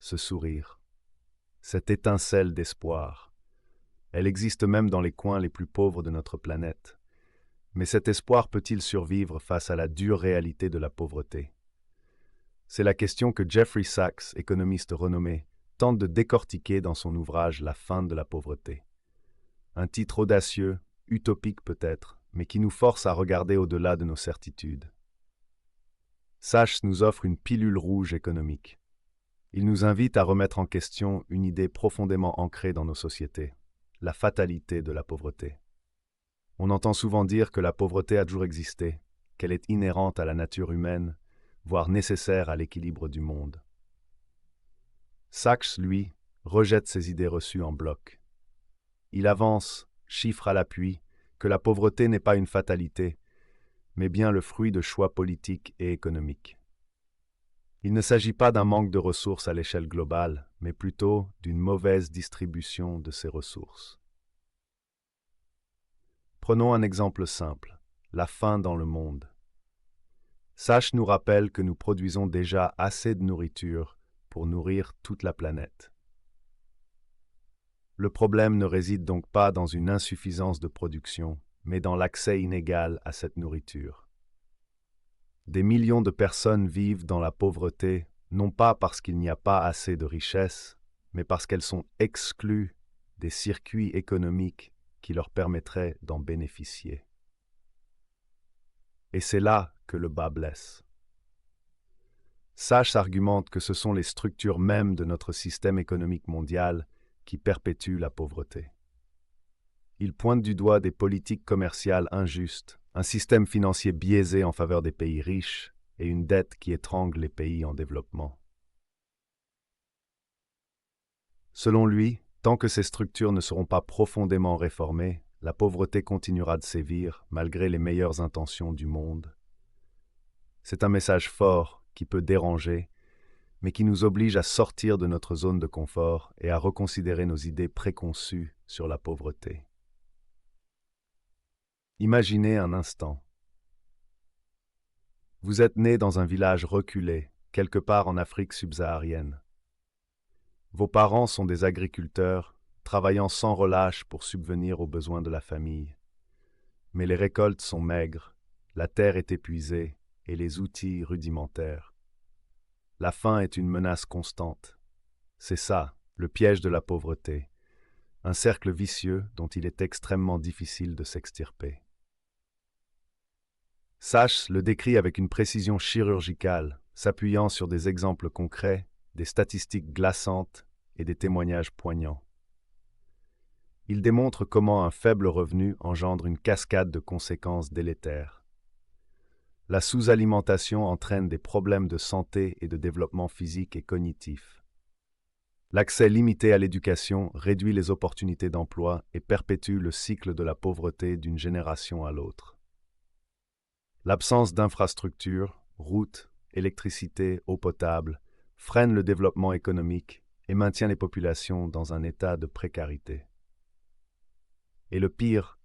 ce sourire, cette étincelle d'espoir. Elle existe même dans les coins les plus pauvres de notre planète. Mais cet espoir peut-il survivre face à la dure réalité de la pauvreté? C'est la question que Jeffrey Sachs, économiste renommé, tente de décortiquer dans son ouvrage La fin de la pauvreté. Un titre audacieux, utopique peut-être, mais qui nous force à regarder au-delà de nos certitudes. Sachs nous offre une pilule rouge économique. Il nous invite à remettre en question une idée profondément ancrée dans nos sociétés, la fatalité de la pauvreté. On entend souvent dire que la pauvreté a toujours existé, qu'elle est inhérente à la nature humaine, voire nécessaire à l'équilibre du monde. Sachs, lui, rejette ces idées reçues en bloc. Il avance, chiffre à l'appui, que la pauvreté n'est pas une fatalité, mais bien le fruit de choix politiques et économiques. Il ne s'agit pas d'un manque de ressources à l'échelle globale, mais plutôt d'une mauvaise distribution de ces ressources. Prenons un exemple simple, la faim dans le monde. Sachs nous rappelle que nous produisons déjà assez de nourriture pour nourrir toute la planète. Le problème ne réside donc pas dans une insuffisance de production, mais dans l'accès inégal à cette nourriture. Des millions de personnes vivent dans la pauvreté, non pas parce qu'il n'y a pas assez de richesses, mais parce qu'elles sont exclues des circuits économiques qui leur permettraient d'en bénéficier. Et c'est là que le bât blesse. Sachs argumente que ce sont les structures mêmes de notre système économique mondial qui perpétuent la pauvreté. Il pointe du doigt des politiques commerciales injustes, un système financier biaisé en faveur des pays riches et une dette qui étrangle les pays en développement. Selon lui, tant que ces structures ne seront pas profondément réformées, la pauvreté continuera de sévir malgré les meilleures intentions du monde. C'est un message fort qui peut déranger, mais qui nous oblige à sortir de notre zone de confort et à reconsidérer nos idées préconçues sur la pauvreté. Imaginez un instant. Vous êtes né dans un village reculé, quelque part en Afrique subsaharienne. Vos parents sont des agriculteurs, travaillant sans relâche pour subvenir aux besoins de la famille. Mais les récoltes sont maigres, la terre est épuisée et les outils rudimentaires. La faim est une menace constante. C'est ça, le piège de la pauvreté, un cercle vicieux dont il est extrêmement difficile de s'extirper. Sachs le décrit avec une précision chirurgicale, s'appuyant sur des exemples concrets, des statistiques glaçantes et des témoignages poignants. Il démontre comment un faible revenu engendre une cascade de conséquences délétères. La sous-alimentation entraîne des problèmes de santé et de développement physique et cognitif. L'accès limité à l'éducation réduit les opportunités d'emploi et perpétue le cycle de la pauvreté d'une génération à l'autre. L'absence d'infrastructures, routes, électricité, eau potable, freine le développement économique et maintient les populations dans un état de précarité. Et le pire,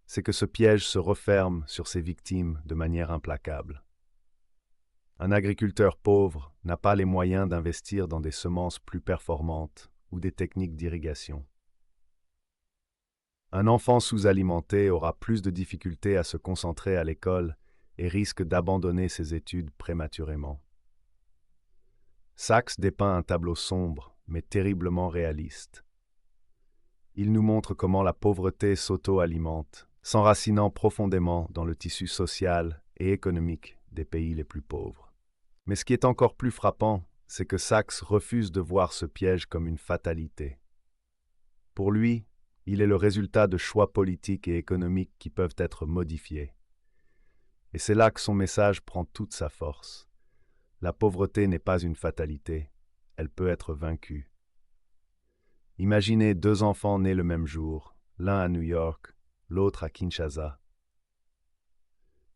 c'est que ce piège se referme sur ses victimes de manière implacable. Un agriculteur pauvre n'a pas les moyens d'investir dans des semences plus performantes ou des techniques d'irrigation. Un enfant sous-alimenté aura plus de difficultés à se concentrer à l'école et risque d'abandonner ses études prématurément. Sachs dépeint un tableau sombre, mais terriblement réaliste. Il nous montre comment la pauvreté s'auto-alimente, s'enracinant profondément dans le tissu social et économique des pays les plus pauvres. Mais ce qui est encore plus frappant, c'est que Sachs refuse de voir ce piège comme une fatalité. Pour lui, il est le résultat de choix politiques et économiques qui peuvent être modifiés. Et c'est là que son message prend toute sa force. La pauvreté n'est pas une fatalité, elle peut être vaincue. Imaginez deux enfants nés le même jour, l'un à New York, l'autre à Kinshasa.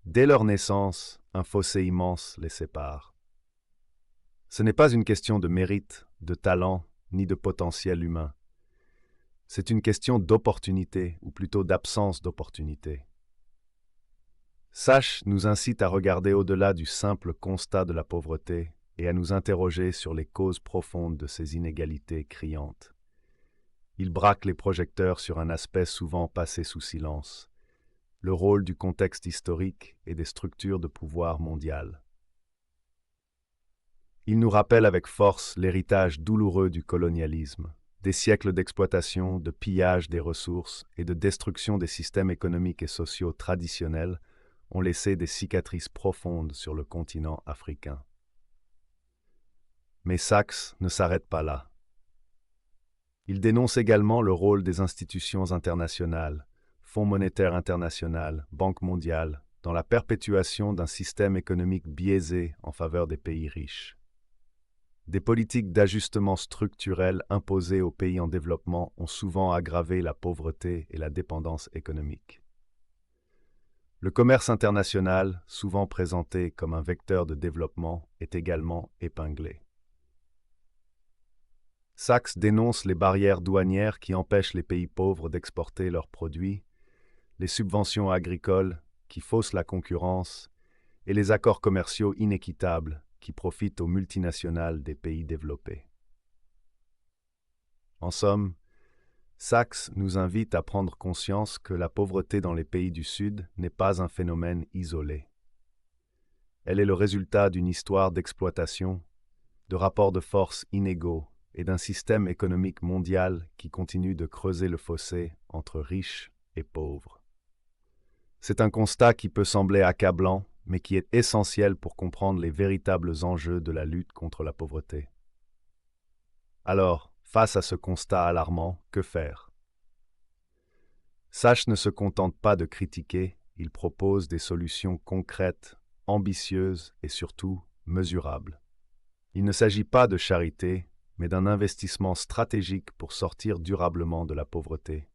Dès leur naissance, un fossé immense les sépare. Ce n'est pas une question de mérite, de talent, ni de potentiel humain. C'est une question d'opportunité, ou plutôt d'absence d'opportunité. Sachs nous incite à regarder au-delà du simple constat de la pauvreté et à nous interroger sur les causes profondes de ces inégalités criantes. Il braque les projecteurs sur un aspect souvent passé sous silence, le rôle du contexte historique et des structures de pouvoir mondiales. Il nous rappelle avec force l'héritage douloureux du colonialisme, des siècles d'exploitation, de pillage des ressources et de destruction des systèmes économiques et sociaux traditionnels ont laissé des cicatrices profondes sur le continent africain. Mais Sachs ne s'arrête pas là. Il dénonce également le rôle des institutions internationales, Fonds monétaire international, Banque mondiale, dans la perpétuation d'un système économique biaisé en faveur des pays riches. Des politiques d'ajustement structurel imposées aux pays en développement ont souvent aggravé la pauvreté et la dépendance économique. Le commerce international, souvent présenté comme un vecteur de développement, est également épinglé. Sachs dénonce les barrières douanières qui empêchent les pays pauvres d'exporter leurs produits, les subventions agricoles qui faussent la concurrence et les accords commerciaux inéquitables qui profitent aux multinationales des pays développés. En somme, Sachs nous invite à prendre conscience que la pauvreté dans les pays du Sud n'est pas un phénomène isolé. Elle est le résultat d'une histoire d'exploitation, de rapports de force inégaux et d'un système économique mondial qui continue de creuser le fossé entre riches et pauvres. C'est un constat qui peut sembler accablant, mais qui est essentiel pour comprendre les véritables enjeux de la lutte contre la pauvreté. Alors, face à ce constat alarmant, que faire? Sachs ne se contente pas de critiquer, il propose des solutions concrètes, ambitieuses et surtout mesurables. Il ne s'agit pas de charité, mais d'un investissement stratégique pour sortir durablement de la pauvreté.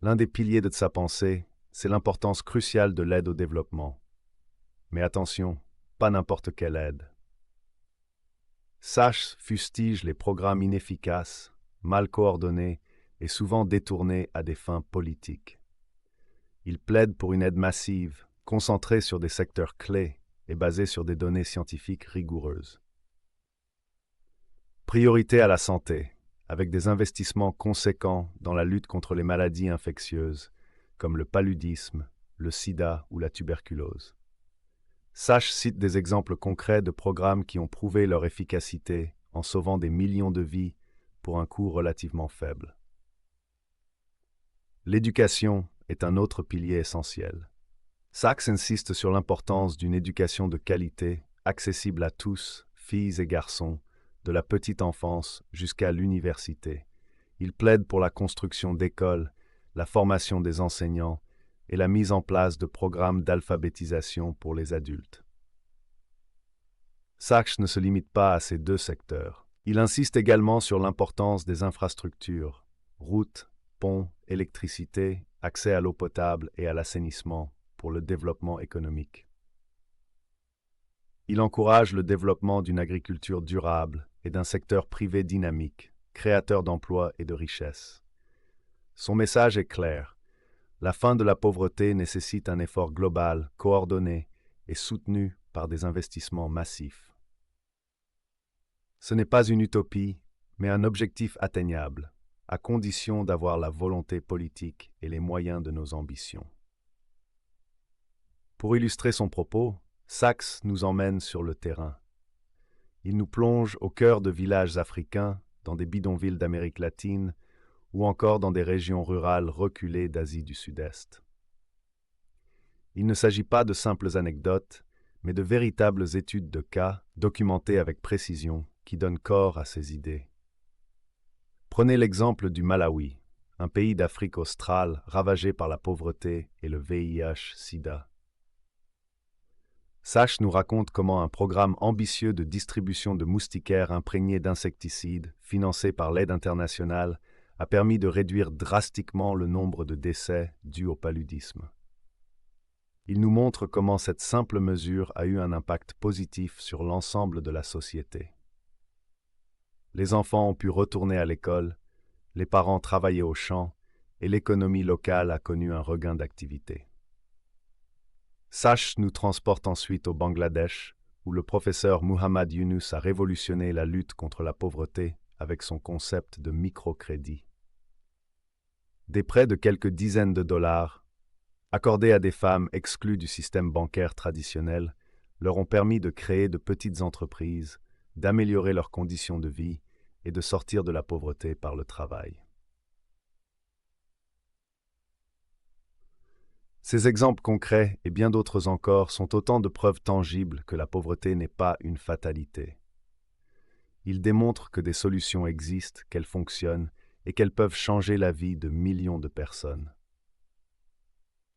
L'un des piliers de sa pensée, c'est l'importance cruciale de l'aide au développement. Mais attention, pas n'importe quelle aide. Sachs fustige les programmes inefficaces, mal coordonnés et souvent détournés à des fins politiques. Il plaide pour une aide massive, concentrée sur des secteurs clés et basée sur des données scientifiques rigoureuses. Priorité à la santé, avec des investissements conséquents dans la lutte contre les maladies infectieuses, comme le paludisme, le sida ou la tuberculose. Sachs cite des exemples concrets de programmes qui ont prouvé leur efficacité en sauvant des millions de vies pour un coût relativement faible. L'éducation est un autre pilier essentiel. Sachs insiste sur l'importance d'une éducation de qualité, accessible à tous, filles et garçons, de la petite enfance jusqu'à l'université. Il plaide pour la construction d'écoles, la formation des enseignants et la mise en place de programmes d'alphabétisation pour les adultes. Sachs ne se limite pas à ces deux secteurs. Il insiste également sur l'importance des infrastructures, routes, ponts, électricité, accès à l'eau potable et à l'assainissement pour le développement économique. Il encourage le développement d'une agriculture durable et d'un secteur privé dynamique, créateur d'emplois et de richesses. Son message est clair. La fin de la pauvreté nécessite un effort global, coordonné et soutenu par des investissements massifs. Ce n'est pas une utopie, mais un objectif atteignable, à condition d'avoir la volonté politique et les moyens de nos ambitions. Pour illustrer son propos, Sachs nous emmène sur le terrain. Il nous plonge au cœur de villages africains, dans des bidonvilles d'Amérique latine, ou encore dans des régions rurales reculées d'Asie du Sud-Est. Il ne s'agit pas de simples anecdotes, mais de véritables études de cas, documentées avec précision, qui donnent corps à ces idées. Prenez l'exemple du Malawi, un pays d'Afrique australe ravagé par la pauvreté et le VIH-Sida. Sachs nous raconte comment un programme ambitieux de distribution de moustiquaires imprégnés d'insecticides, financé par l'aide internationale, a permis de réduire drastiquement le nombre de décès dus au paludisme. Il nous montre comment cette simple mesure a eu un impact positif sur l'ensemble de la société. Les enfants ont pu retourner à l'école, les parents travailler au champ et l'économie locale a connu un regain d'activité. Sachs nous transporte ensuite au Bangladesh, où le professeur Muhammad Yunus a révolutionné la lutte contre la pauvreté avec son concept de microcrédit. Des prêts de quelques dizaines de dollars, accordés à des femmes exclues du système bancaire traditionnel, leur ont permis de créer de petites entreprises, d'améliorer leurs conditions de vie et de sortir de la pauvreté par le travail. Ces exemples concrets et bien d'autres encore sont autant de preuves tangibles que la pauvreté n'est pas une fatalité. Ils démontrent que des solutions existent, qu'elles fonctionnent et qu'elles peuvent changer la vie de millions de personnes.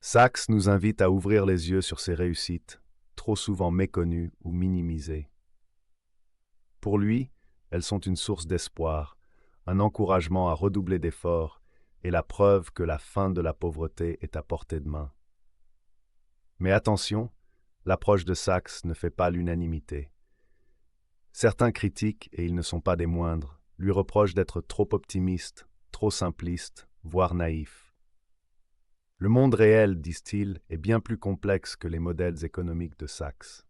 Sachs nous invite à ouvrir les yeux sur ces réussites, trop souvent méconnues ou minimisées. Pour lui, elles sont une source d'espoir, un encouragement à redoubler d'efforts et la preuve que la fin de la pauvreté est à portée de main. Mais attention, l'approche de Sachs ne fait pas l'unanimité. Certains critiques, et ils ne sont pas des moindres, lui reprochent d'être trop optimiste, trop simpliste, voire naïf. Le monde réel, disent-ils, est bien plus complexe que les modèles économiques de Sachs.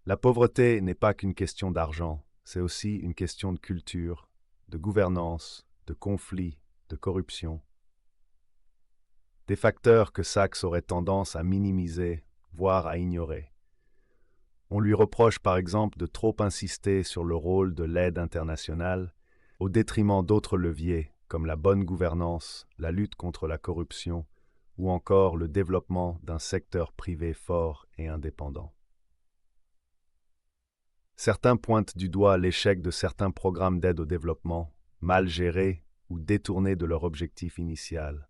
La pauvreté n'est pas qu'une question d'argent, c'est aussi une question de culture, de gouvernance, de conflits, de corruption. Des facteurs que Sachs aurait tendance à minimiser, voire à ignorer. On lui reproche par exemple de trop insister sur le rôle de l'aide internationale, au détriment d'autres leviers comme la bonne gouvernance, la lutte contre la corruption ou encore le développement d'un secteur privé fort et indépendant. Certains pointent du doigt l'échec de certains programmes d'aide au développement, mal gérés ou détournés de leur objectif initial.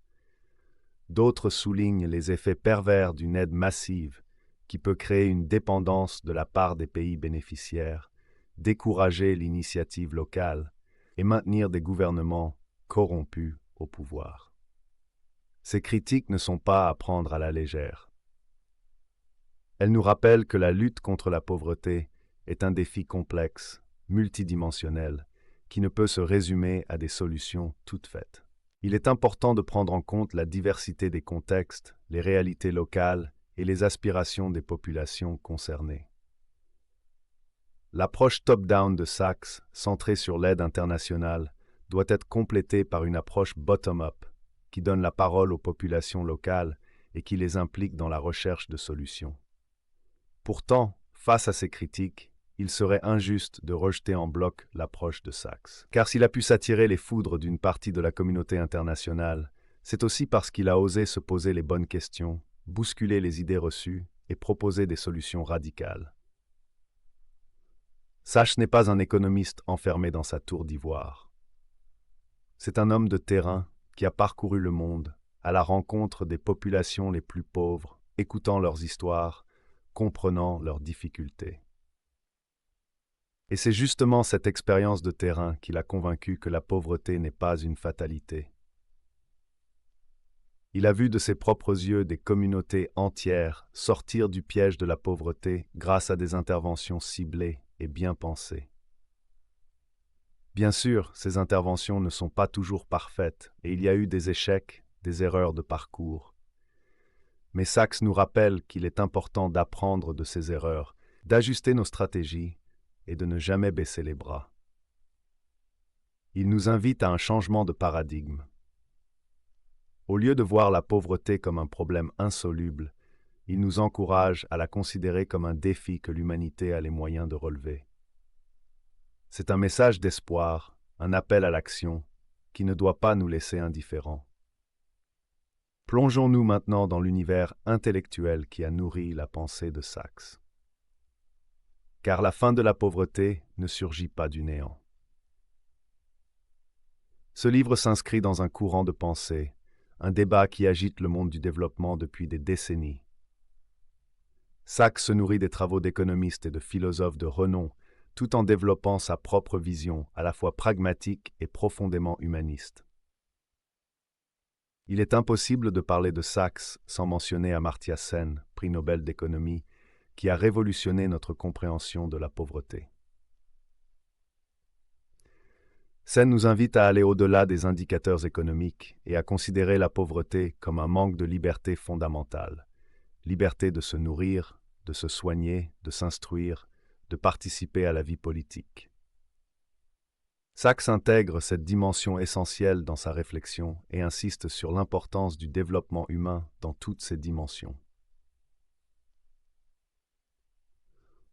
D'autres soulignent les effets pervers d'une aide massive qui peut créer une dépendance de la part des pays bénéficiaires, décourager l'initiative locale et maintenir des gouvernements corrompus au pouvoir. Ces critiques ne sont pas à prendre à la légère. Elles nous rappellent que la lutte contre la pauvreté est un défi complexe, multidimensionnel, qui ne peut se résumer à des solutions toutes faites. Il est important de prendre en compte la diversité des contextes, les réalités locales et les aspirations des populations concernées. L'approche top-down de Sachs, centrée sur l'aide internationale, doit être complétée par une approche bottom-up, qui donne la parole aux populations locales et qui les implique dans la recherche de solutions. Pourtant, face à ces critiques, il serait injuste de rejeter en bloc l'approche de Sachs. Car s'il a pu s'attirer les foudres d'une partie de la communauté internationale, c'est aussi parce qu'il a osé se poser les bonnes questions, bousculer les idées reçues et proposer des solutions radicales. Sachs n'est pas un économiste enfermé dans sa tour d'ivoire. C'est un homme de terrain qui a parcouru le monde à la rencontre des populations les plus pauvres, écoutant leurs histoires, comprenant leurs difficultés. Et c'est justement cette expérience de terrain qui l'a convaincu que la pauvreté n'est pas une fatalité. Il a vu de ses propres yeux des communautés entières sortir du piège de la pauvreté grâce à des interventions ciblées et bien pensées. Bien sûr, ces interventions ne sont pas toujours parfaites et il y a eu des échecs, des erreurs de parcours. Mais Sachs nous rappelle qu'il est important d'apprendre de ces erreurs, d'ajuster nos stratégies et de ne jamais baisser les bras. Il nous invite à un changement de paradigme. Au lieu de voir la pauvreté comme un problème insoluble, il nous encourage à la considérer comme un défi que l'humanité a les moyens de relever. C'est un message d'espoir, un appel à l'action, qui ne doit pas nous laisser indifférents. Plongeons-nous maintenant dans l'univers intellectuel qui a nourri la pensée de Sachs. Car la fin de la pauvreté ne surgit pas du néant. Ce livre s'inscrit dans un courant de pensée, un débat qui agite le monde du développement depuis des décennies. Sachs se nourrit des travaux d'économistes et de philosophes de renom, tout en développant sa propre vision, à la fois pragmatique et profondément humaniste. Il est impossible de parler de Sachs sans mentionner Amartya Sen, prix Nobel d'économie, qui a révolutionné notre compréhension de la pauvreté. Sen nous invite à aller au-delà des indicateurs économiques et à considérer la pauvreté comme un manque de liberté fondamentale, liberté de se nourrir, de se soigner, de s'instruire, de participer à la vie politique. Sachs intègre cette dimension essentielle dans sa réflexion et insiste sur l'importance du développement humain dans toutes ses dimensions.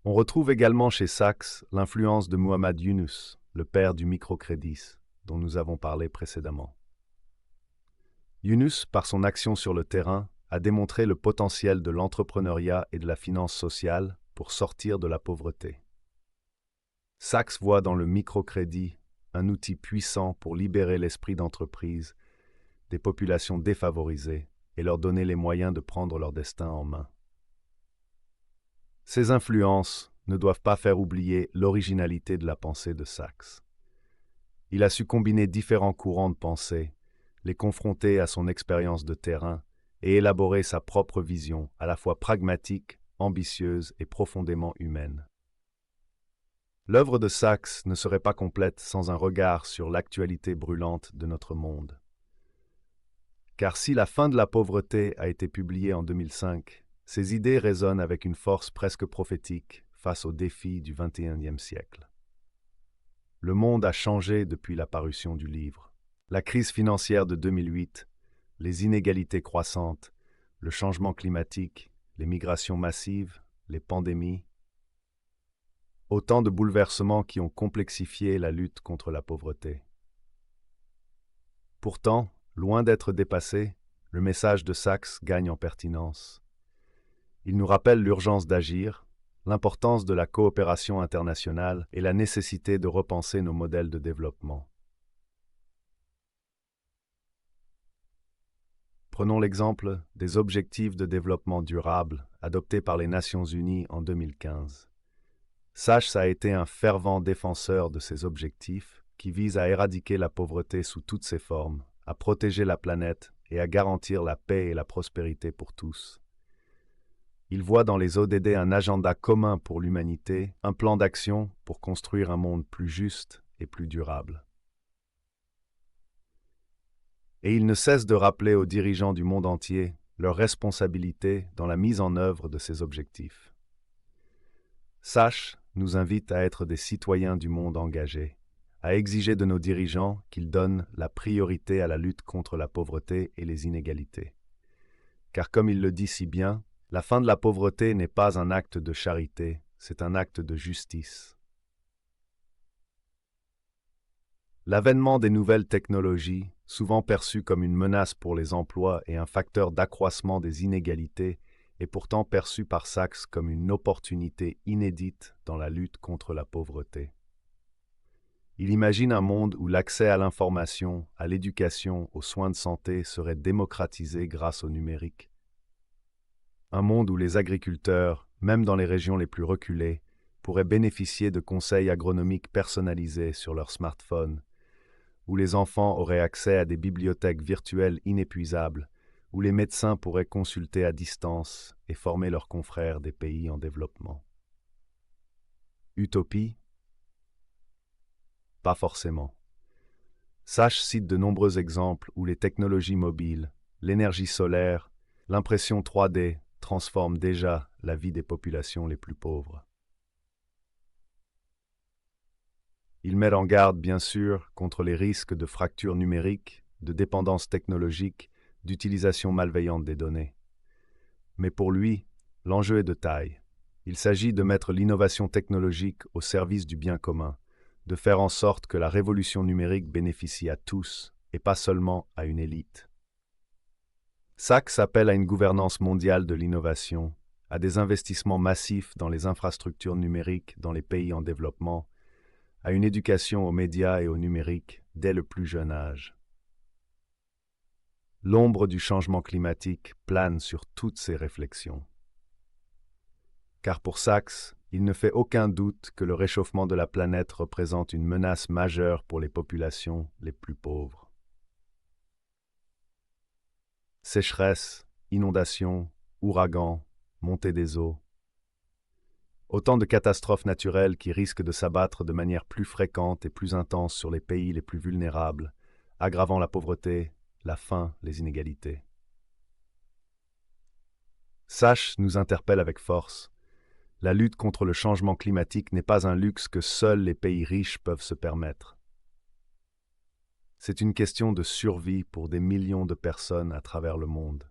On retrouve également chez Sachs l'influence de Muhammad Yunus, le père du microcrédit, dont nous avons parlé précédemment. Yunus, par son action sur le terrain, a démontré le potentiel de l'entrepreneuriat et de la finance sociale pour sortir de la pauvreté. Sachs voit dans le microcrédit un outil puissant pour libérer l'esprit d'entreprise des populations défavorisées et leur donner les moyens de prendre leur destin en main. Ces influences ne doivent pas faire oublier l'originalité de la pensée de Sachs. Il a su combiner différents courants de pensée, les confronter à son expérience de terrain et élaborer sa propre vision, à la fois pragmatique, ambitieuse et profondément humaine. L'œuvre de Sachs ne serait pas complète sans un regard sur l'actualité brûlante de notre monde. Car si La fin de la pauvreté a été publiée en 2005, ses idées résonnent avec une force presque prophétique face aux défis du XXIe siècle. Le monde a changé depuis la parution du livre. La crise financière de 2008, les inégalités croissantes, le changement climatique, les migrations massives, les pandémies, autant de bouleversements qui ont complexifié la lutte contre la pauvreté. Pourtant, loin d'être dépassé, le message de Sachs gagne en pertinence. Il nous rappelle l'urgence d'agir, l'importance de la coopération internationale et la nécessité de repenser nos modèles de développement. Prenons l'exemple des objectifs de développement durable adoptés par les Nations Unies en 2015. Sachs a été un fervent défenseur de ces objectifs qui visent à éradiquer la pauvreté sous toutes ses formes, à protéger la planète et à garantir la paix et la prospérité pour tous. Il voit dans les ODD un agenda commun pour l'humanité, un plan d'action pour construire un monde plus juste et plus durable. Et il ne cesse de rappeler aux dirigeants du monde entier leur responsabilité dans la mise en œuvre de ces objectifs. Sachs nous invite à être des citoyens du monde engagés, à exiger de nos dirigeants qu'ils donnent la priorité à la lutte contre la pauvreté et les inégalités. Car comme il le dit si bien, la fin de la pauvreté n'est pas un acte de charité, c'est un acte de justice. L'avènement des nouvelles technologies, souvent perçues comme une menace pour les emplois et un facteur d'accroissement des inégalités, est pourtant perçu par Sachs comme une opportunité inédite dans la lutte contre la pauvreté. Il imagine un monde où l'accès à l'information, à l'éducation, aux soins de santé serait démocratisé grâce au numérique. Un monde où les agriculteurs, même dans les régions les plus reculées, pourraient bénéficier de conseils agronomiques personnalisés sur leur smartphone, où les enfants auraient accès à des bibliothèques virtuelles inépuisables, où les médecins pourraient consulter à distance et former leurs confrères des pays en développement. Utopie? Pas forcément. Sachs cite de nombreux exemples où les technologies mobiles, l'énergie solaire, l'impression 3D transforment déjà la vie des populations les plus pauvres. Il met en garde, bien sûr, contre les risques de fracture numérique, de dépendance technologique, d'utilisation malveillante des données. Mais pour lui, l'enjeu est de taille. Il s'agit de mettre l'innovation technologique au service du bien commun, de faire en sorte que la révolution numérique bénéficie à tous et pas seulement à une élite. Sachs appelle à une gouvernance mondiale de l'innovation, à des investissements massifs dans les infrastructures numériques dans les pays en développement, à une éducation aux médias et au numérique dès le plus jeune âge. L'ombre du changement climatique plane sur toutes ces réflexions. Car pour Sachs, il ne fait aucun doute que le réchauffement de la planète représente une menace majeure pour les populations les plus pauvres. Sécheresse, inondations, ouragans, montée des eaux. Autant de catastrophes naturelles qui risquent de s'abattre de manière plus fréquente et plus intense sur les pays les plus vulnérables, aggravant la pauvreté, la faim, les inégalités. Sachs nous interpelle avec force. La lutte contre le changement climatique n'est pas un luxe que seuls les pays riches peuvent se permettre. C'est une question de survie pour des millions de personnes à travers le monde.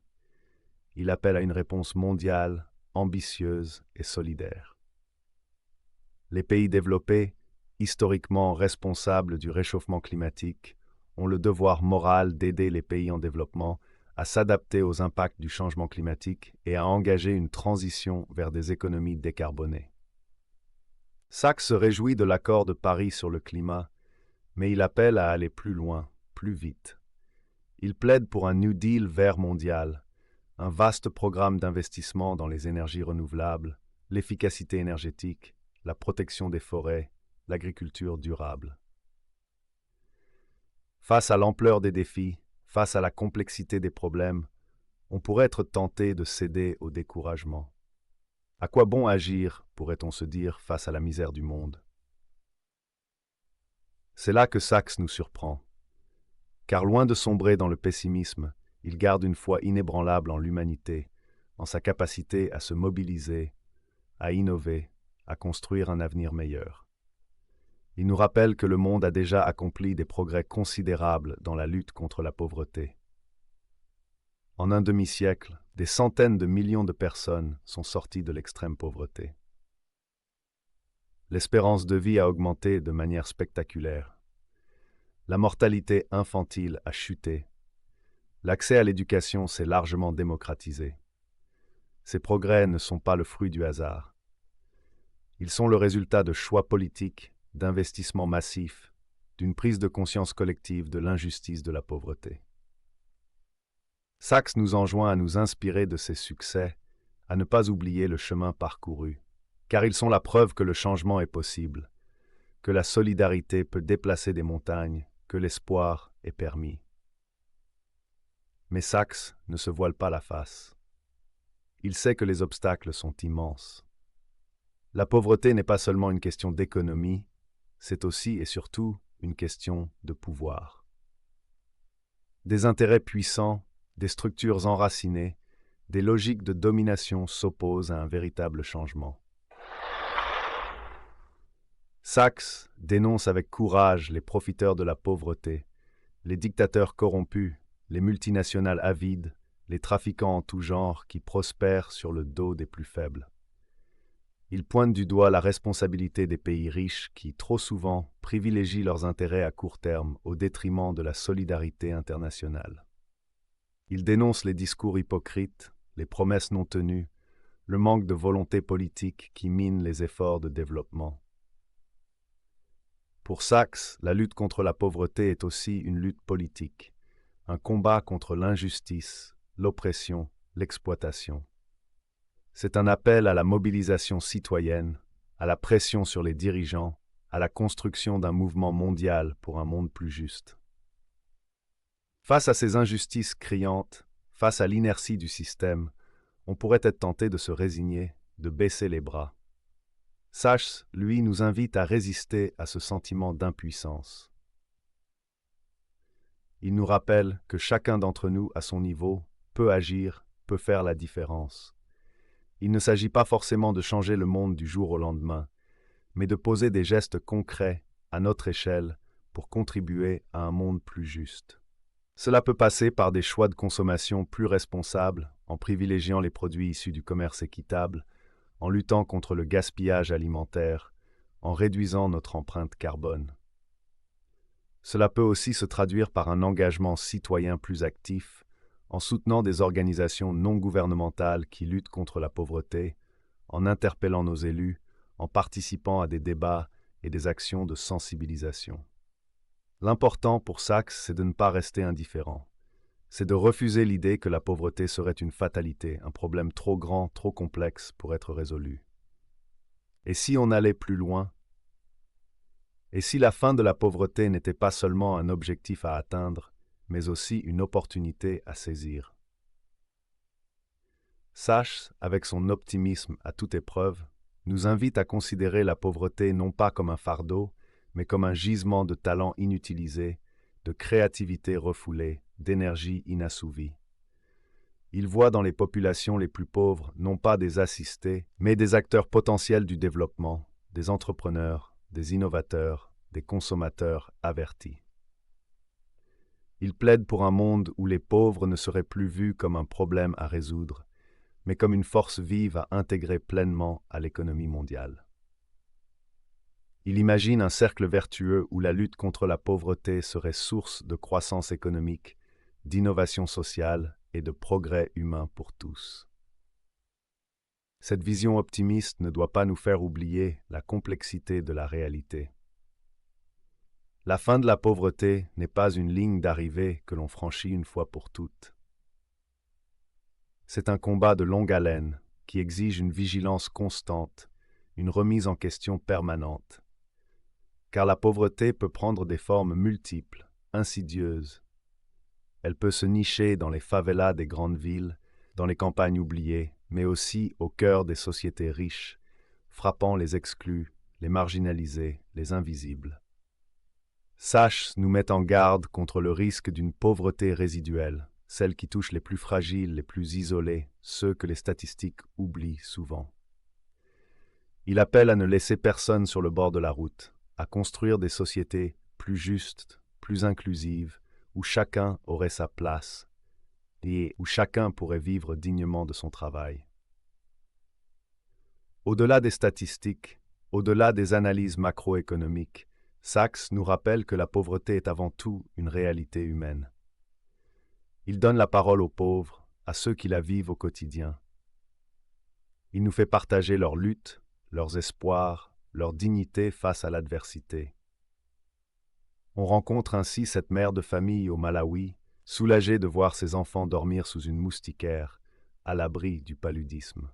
Il appelle à une réponse mondiale, ambitieuse et solidaire. Les pays développés, historiquement responsables du réchauffement climatique, ont le devoir moral d'aider les pays en développement à s'adapter aux impacts du changement climatique et à engager une transition vers des économies décarbonées. Sachs se réjouit de l'accord de Paris sur le climat, mais il appelle à aller plus loin, plus vite. Il plaide pour un New Deal vert mondial, un vaste programme d'investissement dans les énergies renouvelables, l'efficacité énergétique, la protection des forêts, l'agriculture durable. Face à l'ampleur des défis, face à la complexité des problèmes, on pourrait être tenté de céder au découragement. À quoi bon agir, pourrait-on se dire, face à la misère du monde? C'est là que Sachs nous surprend. Car loin de sombrer dans le pessimisme, il garde une foi inébranlable en l'humanité, en sa capacité à se mobiliser, à innover, à construire un avenir meilleur. Il nous rappelle que le monde a déjà accompli des progrès considérables dans la lutte contre la pauvreté. En un demi-siècle, des centaines de millions de personnes sont sorties de l'extrême pauvreté. L'espérance de vie a augmenté de manière spectaculaire. La mortalité infantile a chuté. L'accès à l'éducation s'est largement démocratisé. Ces progrès ne sont pas le fruit du hasard. Ils sont le résultat de choix politiques, d'investissements massifs, d'une prise de conscience collective de l'injustice de la pauvreté. Sachs nous enjoint à nous inspirer de ces succès, à ne pas oublier le chemin parcouru, car ils sont la preuve que le changement est possible, que la solidarité peut déplacer des montagnes, que l'espoir est permis. Mais Sachs ne se voile pas la face. Il sait que les obstacles sont immenses. La pauvreté n'est pas seulement une question d'économie, c'est aussi et surtout une question de pouvoir. Des intérêts puissants, des structures enracinées, des logiques de domination s'opposent à un véritable changement. Sachs dénonce avec courage les profiteurs de la pauvreté, les dictateurs corrompus, les multinationales avides, les trafiquants en tout genre qui prospèrent sur le dos des plus faibles. Il pointe du doigt la responsabilité des pays riches qui, trop souvent, privilégient leurs intérêts à court terme au détriment de la solidarité internationale. Il dénonce les discours hypocrites, les promesses non tenues, le manque de volonté politique qui mine les efforts de développement. Pour Sachs, la lutte contre la pauvreté est aussi une lutte politique, un combat contre l'injustice, l'oppression, l'exploitation. C'est un appel à la mobilisation citoyenne, à la pression sur les dirigeants, à la construction d'un mouvement mondial pour un monde plus juste. Face à ces injustices criantes, face à l'inertie du système, on pourrait être tenté de se résigner, de baisser les bras. Sachs, lui, nous invite à résister à ce sentiment d'impuissance. Il nous rappelle que chacun d'entre nous, à son niveau, peut agir, peut faire la différence. Il ne s'agit pas forcément de changer le monde du jour au lendemain, mais de poser des gestes concrets, à notre échelle, pour contribuer à un monde plus juste. Cela peut passer par des choix de consommation plus responsables, en privilégiant les produits issus du commerce équitable, en luttant contre le gaspillage alimentaire, en réduisant notre empreinte carbone. Cela peut aussi se traduire par un engagement citoyen plus actif, en soutenant des organisations non gouvernementales qui luttent contre la pauvreté, en interpellant nos élus, en participant à des débats et des actions de sensibilisation. L'important pour Sachs, c'est de ne pas rester indifférent. C'est de refuser l'idée que la pauvreté serait une fatalité, un problème trop grand, trop complexe pour être résolu. Et si on allait plus loin? Et si la fin de la pauvreté n'était pas seulement un objectif à atteindre, mais aussi une opportunité à saisir? Sachs, avec son optimisme à toute épreuve, nous invite à considérer la pauvreté non pas comme un fardeau, mais comme un gisement de talents inutilisés, de créativité refoulée, d'énergie inassouvie. Il voit dans les populations les plus pauvres non pas des assistés, mais des acteurs potentiels du développement, des entrepreneurs, des innovateurs, des consommateurs avertis. Il plaide pour un monde où les pauvres ne seraient plus vus comme un problème à résoudre, mais comme une force vive à intégrer pleinement à l'économie mondiale. Il imagine un cercle vertueux où la lutte contre la pauvreté serait source de croissance économique, d'innovation sociale et de progrès humain pour tous. Cette vision optimiste ne doit pas nous faire oublier la complexité de la réalité. La fin de la pauvreté n'est pas une ligne d'arrivée que l'on franchit une fois pour toutes. C'est un combat de longue haleine qui exige une vigilance constante, une remise en question permanente. Car la pauvreté peut prendre des formes multiples, insidieuses. Elle peut se nicher dans les favelas des grandes villes, dans les campagnes oubliées, mais aussi au cœur des sociétés riches, frappant les exclus, les marginalisés, les invisibles. Sachs nous met en garde contre le risque d'une pauvreté résiduelle, celle qui touche les plus fragiles, les plus isolés, ceux que les statistiques oublient souvent. Il appelle à ne laisser personne sur le bord de la route, à construire des sociétés plus justes, plus inclusives, où chacun aurait sa place et où chacun pourrait vivre dignement de son travail. Au-delà des statistiques, au-delà des analyses macroéconomiques, Sachs nous rappelle que la pauvreté est avant tout une réalité humaine. Il donne la parole aux pauvres, à ceux qui la vivent au quotidien. Il nous fait partager leurs luttes, leurs espoirs, leur dignité face à l'adversité. On rencontre ainsi cette mère de famille au Malawi, soulagée de voir ses enfants dormir sous une moustiquaire, à l'abri du paludisme.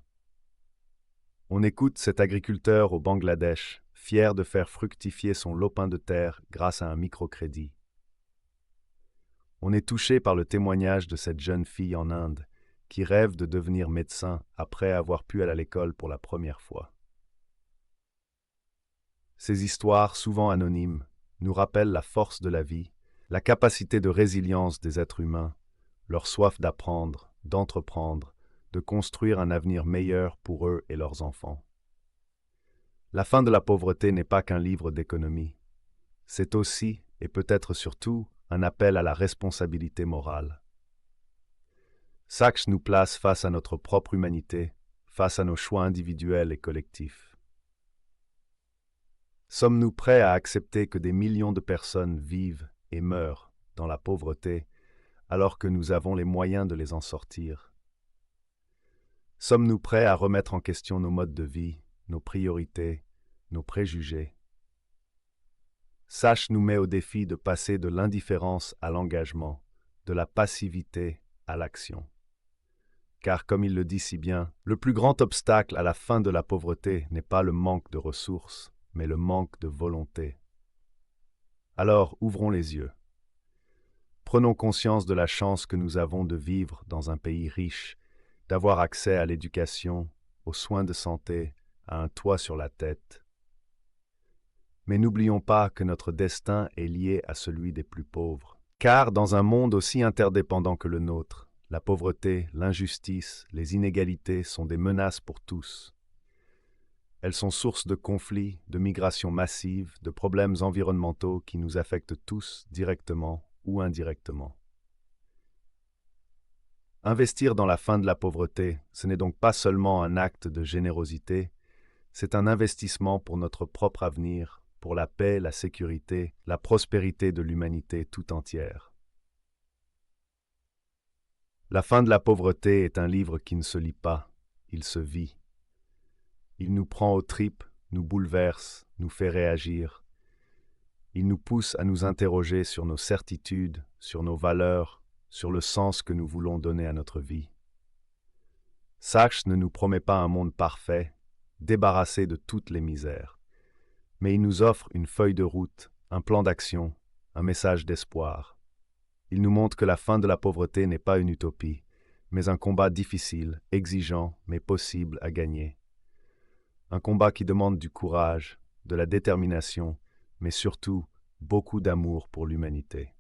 On écoute cet agriculteur au Bangladesh, fier de faire fructifier son lopin de terre grâce à un microcrédit. On est touché par le témoignage de cette jeune fille en Inde, qui rêve de devenir médecin après avoir pu aller à l'école pour la première fois. Ces histoires, souvent anonymes, nous rappellent la force de la vie, la capacité de résilience des êtres humains, leur soif d'apprendre, d'entreprendre, de construire un avenir meilleur pour eux et leurs enfants. La fin de la pauvreté n'est pas qu'un livre d'économie. C'est aussi, et peut-être surtout, un appel à la responsabilité morale. Sachs nous place face à notre propre humanité, face à nos choix individuels et collectifs. Sommes-nous prêts à accepter que des millions de personnes vivent et meurent dans la pauvreté alors que nous avons les moyens de les en sortir? Sommes-nous prêts à remettre en question nos modes de vie, nos priorités, nos préjugés? Sachs nous met au défi de passer de l'indifférence à l'engagement, de la passivité à l'action. Car, comme il le dit si bien, le plus grand obstacle à la fin de la pauvreté n'est pas le manque de ressources, mais le manque de volonté. Alors, ouvrons les yeux. Prenons conscience de la chance que nous avons de vivre dans un pays riche, d'avoir accès à l'éducation, aux soins de santé, à un toit sur la tête. Mais n'oublions pas que notre destin est lié à celui des plus pauvres. Car dans un monde aussi interdépendant que le nôtre, la pauvreté, l'injustice, les inégalités sont des menaces pour tous. Elles sont source de conflits, de migrations massives, de problèmes environnementaux qui nous affectent tous directement ou indirectement. Investir dans la fin de la pauvreté, ce n'est donc pas seulement un acte de générosité, c'est un investissement pour notre propre avenir, pour la paix, la sécurité, la prospérité de l'humanité tout entière. La fin de la pauvreté est un livre qui ne se lit pas, il se vit. Il nous prend aux tripes, nous bouleverse, nous fait réagir. Il nous pousse à nous interroger sur nos certitudes, sur nos valeurs, sur le sens que nous voulons donner à notre vie. Sachs ne nous promet pas un monde parfait, débarrassé de toutes les misères, mais il nous offre une feuille de route, un plan d'action, un message d'espoir. Il nous montre que la fin de la pauvreté n'est pas une utopie, mais un combat difficile, exigeant, mais possible à gagner. Un combat qui demande du courage, de la détermination, mais surtout beaucoup d'amour pour l'humanité.